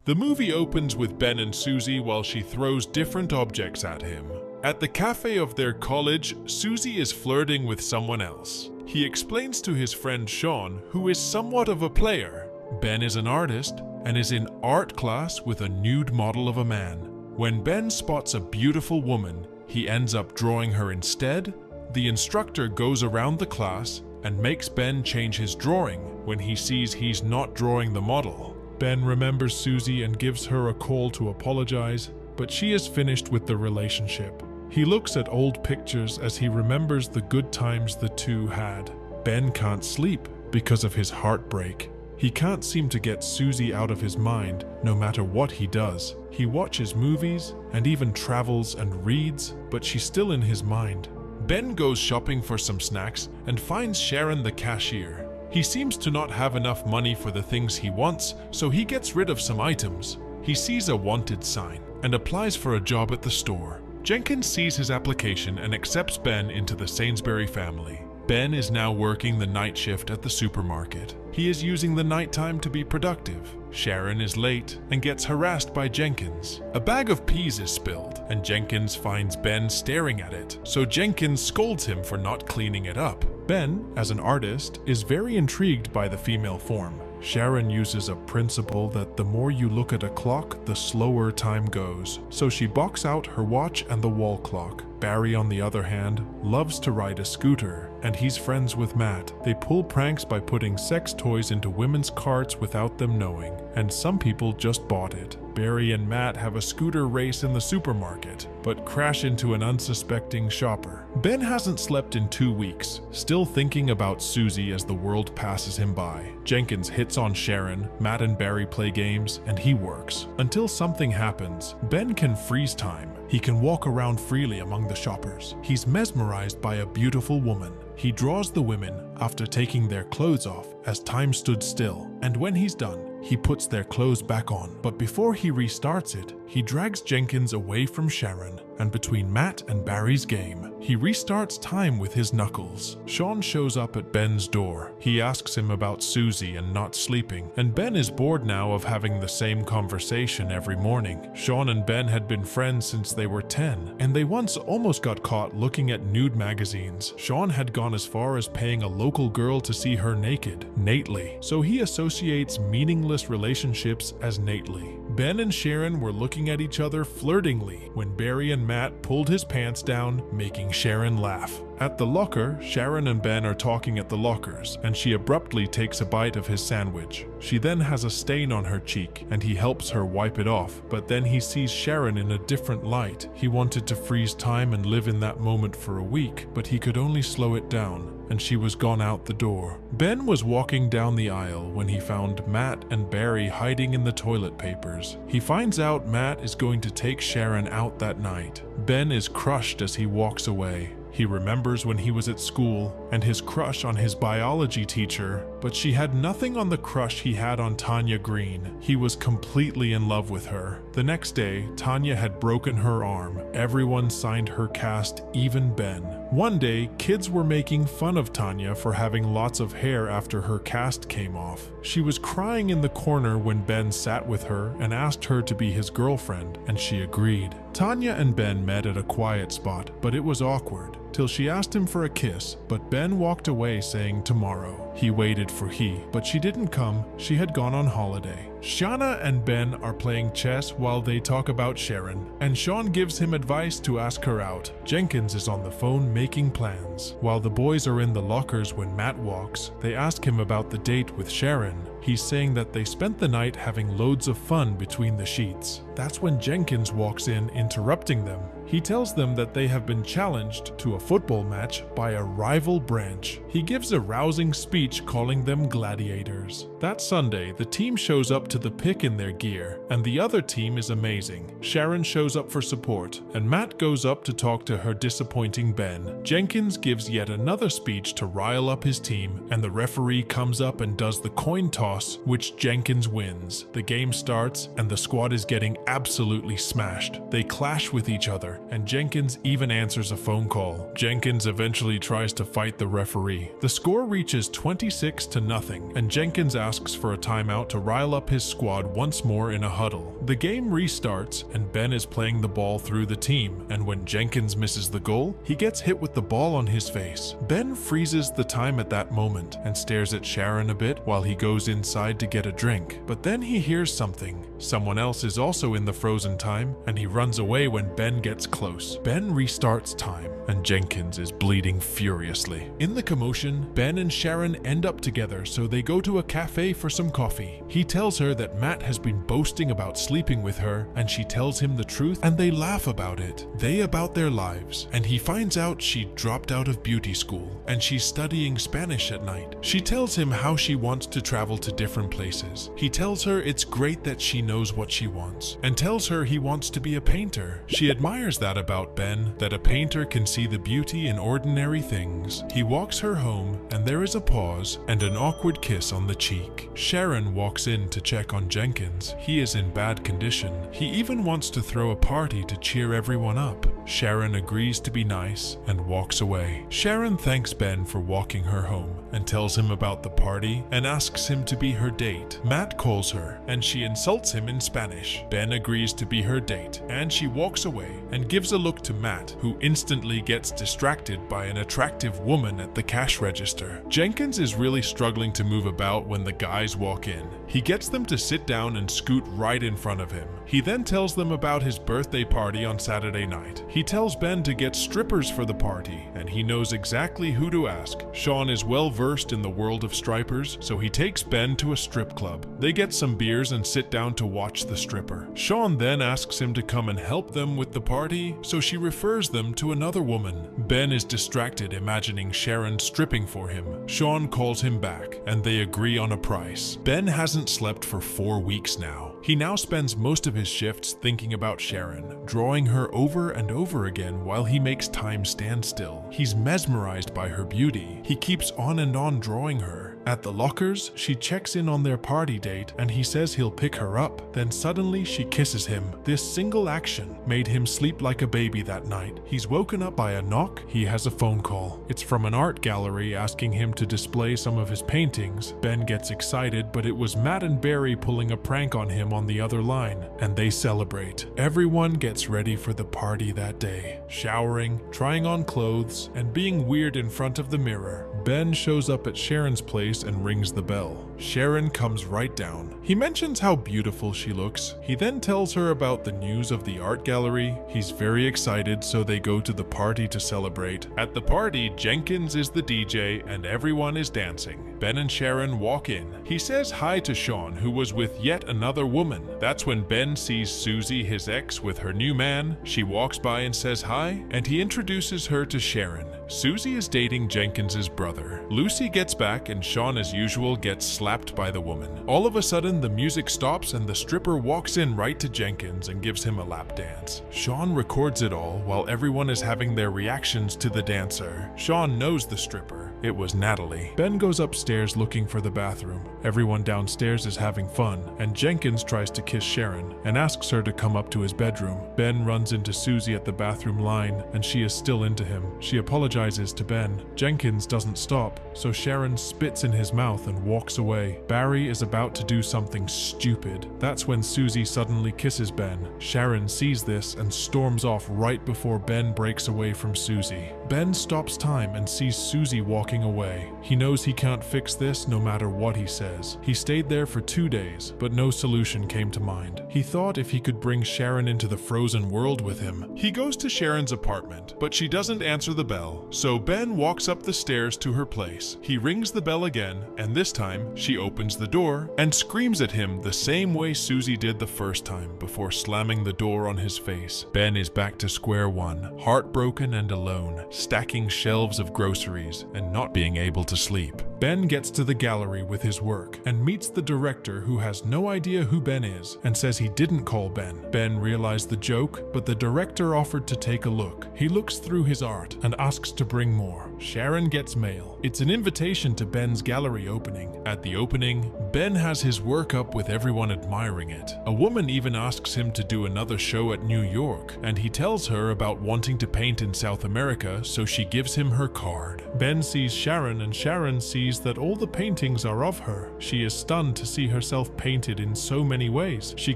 The movie opens with Ben and Susie while she throws different objects at him. At the cafe of their college, Susie is flirting with someone else. He explains to his friend Sean, who is somewhat of a player. Ben is an artist and is in art class with a nude model of a man. When Ben spots a beautiful woman, he ends up drawing her instead. The instructor goes around the class and makes Ben change his drawing when he sees he's not drawing the model. Ben remembers Susie and gives her a call to apologize, but she is finished with the relationship. He looks at old pictures as he remembers the good times the two had. Ben can't sleep because of his heartbreak. He can't seem to get Susie out of his mind no matter what he does. He watches movies and even travels and reads, but she's still in his mind. Ben goes shopping for some snacks and finds Sharon the cashier. He seems to not have enough money for the things he wants, so he gets rid of some items. He sees a wanted sign and applies for a job at the store. Jenkins sees his application and accepts Ben into the Sainsbury family. Ben is now working the night shift at the supermarket. He is using the nighttime to be productive. Sharon is late and gets harassed by Jenkins. A bag of peas is spilled, and Jenkins finds Ben staring at it, so Jenkins scolds him for not cleaning it up. Ben, as an artist, is very intrigued by the female form. Sharon uses a principle that the more you look at a clock, the slower time goes, so she boxes out her watch and the wall clock. Barry, on the other hand, loves to ride a scooter, and he's friends with Matt. They pull pranks by putting sex toys into women's carts without them knowing, and some people just bought it. Barry and Matt have a scooter race in the supermarket, but crash into an unsuspecting shopper. Ben hasn't slept in 2 weeks, still thinking about Susie as the world passes him by. Jenkins hits on Sharon, Matt and Barry play games, and he works. Until something happens, Ben can freeze time. He can walk around freely among the shoppers. He's mesmerized by a beautiful woman. He draws the women after taking their clothes off as time stood still, and when he's done, he puts their clothes back on. But before he restarts it, he drags Jenkins away from Sharon and between Matt and Barry's game. He restarts time with his knuckles. Sean shows up at Ben's door. He asks him about Susie and not sleeping, and Ben is bored now of having the same conversation every morning. Sean and Ben had been friends since they were 10, and they once almost got caught looking at nude magazines. Sean had gone as far as paying a local girl to see her naked, Nately, so he associates meaningless relationships as Nately. Ben and Sharon were looking at each other flirtingly when Barry and Matt pulled his pants down, making Sharon laugh. At the locker, Sharon and Ben are talking at the lockers, and she abruptly takes a bite of his sandwich. She then has a stain on her cheek, and he helps her wipe it off, but then he sees Sharon in a different light. He wanted to freeze time and live in that moment for a week, but he could only slow it down, and she was gone out the door. Ben was walking down the aisle when he found Matt and Barry hiding in the toilet papers. He finds out Matt is going to take Sharon out that night. Ben is crushed as he walks away. He remembers when he was at school and his crush on his biology teacher, but she had nothing on the crush he had on Tanya Green. He was completely in love with her. The next day, Tanya had broken her arm. Everyone signed her cast, even Ben. One day, kids were making fun of Tanya for having lots of hair after her cast came off. She was crying in the corner when Ben sat with her and asked her to be his girlfriend, and she agreed. Tanya and Ben met at a quiet spot, but it was awkward, till she asked him for a kiss, but Ben walked away saying tomorrow. He waited for but she didn't come. She had gone on holiday. Shauna and Ben are playing chess while they talk about Sharon, and Sean gives him advice to ask her out. Jenkins is on the phone making plans. While the boys are in the lockers when Matt walks, they ask him about the date with Sharon. He's saying that they spent the night having loads of fun between the sheets. That's when Jenkins walks in, interrupting them. He tells them that they have been challenged to a football match by a rival branch. He gives a rousing speech calling them gladiators. That Sunday, the team shows up to the pick in their gear, and the other team is amazing. Sharon shows up for support, and Matt goes up to talk to her disappointing Ben. Jenkins gives yet another speech to rile up his team, and the referee comes up and does the coin toss, which Jenkins wins. The game starts, and the squad is getting absolutely smashed. They clash with each other, and Jenkins even answers a phone call. Jenkins eventually tries to fight the referee. The score reaches 26-0, and Jenkins asks asks for a timeout to rile up his squad once more in a huddle. The game restarts and Ben is playing the ball through the team, and when Jenkins misses the goal, he gets hit with the ball on his face. Ben freezes the time at that moment and stares at Sharon a bit while he goes inside to get a drink. But then he hears something. Someone else is also in the frozen time, and he runs away when Ben gets close. Ben restarts time, and Jenkins is bleeding furiously. In the commotion, Ben and Sharon end up together, so they go to a cafe for some coffee. He tells her that Matt has been boasting about sleeping with her, and she tells him the truth, and they laugh about it. They about their lives, and he finds out she dropped out of beauty school, and she's studying Spanish at night. She tells him how she wants to travel to different places. He tells her it's great that she knows what she wants, and tells her he wants to be a painter. She admires that about Ben, that a painter can see the beauty in ordinary things. He walks her home, and there is a pause and an awkward kiss on the cheek. Sharon walks in to check on Jenkins. He is in bad condition. He even wants to throw a party to cheer everyone up. Sharon agrees to be nice and walks away. Sharon thanks Ben for walking her home and tells him about the party and asks him to be her date. Matt calls her and she insults him in Spanish. Ben agrees to be her date and she walks away and gives a look to Matt, who instantly gets distracted by an attractive woman at the cash register. Jenkins is really struggling to move about when the guys walk in. He gets them to sit down and scoot right in front of him. He then tells them about his birthday party on Saturday night. He tells Ben to get strippers for the party, and he knows exactly who to ask. Sean is well versed in the world of strippers, so he takes Ben to a strip club. They get some beers and sit down to watch the stripper. Sean then asks him to come and help them with the party, so she refers them to another woman. Ben is distracted imagining Sharon stripping for him. Sean calls him back, and they agree on a price. Ben hasn't slept for 4 weeks now. He now spends most of his shifts thinking about Sharon, drawing her over and over again while he makes time stand still. He's mesmerized by her beauty. He keeps on and on drawing her. At the lockers, she checks in on their party date and he says he'll pick her up. Then suddenly she kisses him. This single action made him sleep like a baby that night. He's woken up by a knock. He has a phone call. It's from an art gallery asking him to display some of his paintings. Ben gets excited, but it was Matt and Barry pulling a prank on him on the other line, and they celebrate. Everyone gets ready for the party that day, showering, trying on clothes, and being weird in front of the mirror. Ben shows up at Sharon's place and rings the bell. Sharon comes right down. He mentions how beautiful she looks. He then tells her about the news of the art gallery. He's very excited, so they go to the party to celebrate. At the party, Jenkins is the DJ and everyone is dancing. Ben and Sharon walk in. He says hi to Sean, who was with yet another woman. That's when Ben sees Susie, his ex, with her new man. She walks by and says hi, and he introduces her to Sharon. Susie is dating Jenkins's brother. Lucy gets back and Sean, as usual, gets slapped by the woman. All of a sudden, the music stops and the stripper walks in right to Jenkins and gives him a lap dance. Sean records it all while everyone is having their reactions to the dancer. Sean knows the stripper. It was Natalie. Ben goes upstairs looking for the bathroom. Everyone downstairs is having fun, and Jenkins tries to kiss Sharon and asks her to come up to his bedroom. Ben runs into Susie at the bathroom line, and she is still into him. She apologizes to Ben. Jenkins doesn't stop, so Sharon spits in his mouth and walks away. Barry is about to do something stupid. That's when Susie suddenly kisses Ben. Sharon sees this and storms off right before Ben breaks away from Susie. Ben stops time and sees Susie walking away. He knows he can't fix this no matter what he says. He stayed there for 2 days, but no solution came to mind. He thought if he could bring Sharon into the frozen world with him. He goes to Sharon's apartment, but she doesn't answer the bell, so Ben walks up the stairs to her place. He rings the bell again, and this time she opens the door and screams at him the same way Susie did the first time before slamming the door on his face. Ben is back to square one, heartbroken and alone, stacking shelves of groceries and not being able to sleep. Ben gets to the gallery with his work and meets the director, who has no idea who Ben is and says he didn't call Ben. Ben realized the joke, but the director offered to take a look. He looks through his art and asks to bring more. Sharon gets mail. It's an invitation to Ben's gallery opening. At the opening, Ben has his work up with everyone admiring it. A woman even asks him to do another show at New York, and he tells her about wanting to paint in South America, so she gives him her card. Ben sees Sharon and Sharon sees sees that all the paintings are of her. She is stunned to see herself painted in so many ways. She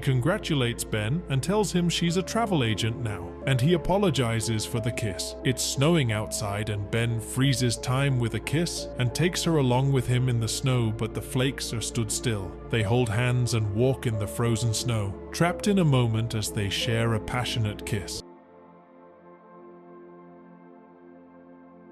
congratulates Ben and tells him she's a travel agent now, and he apologizes for the kiss. It's snowing outside and Ben freezes time with a kiss and takes her along with him in the snow, but the flakes are stood still. They hold hands and walk in the frozen snow, trapped in a moment as they share a passionate kiss.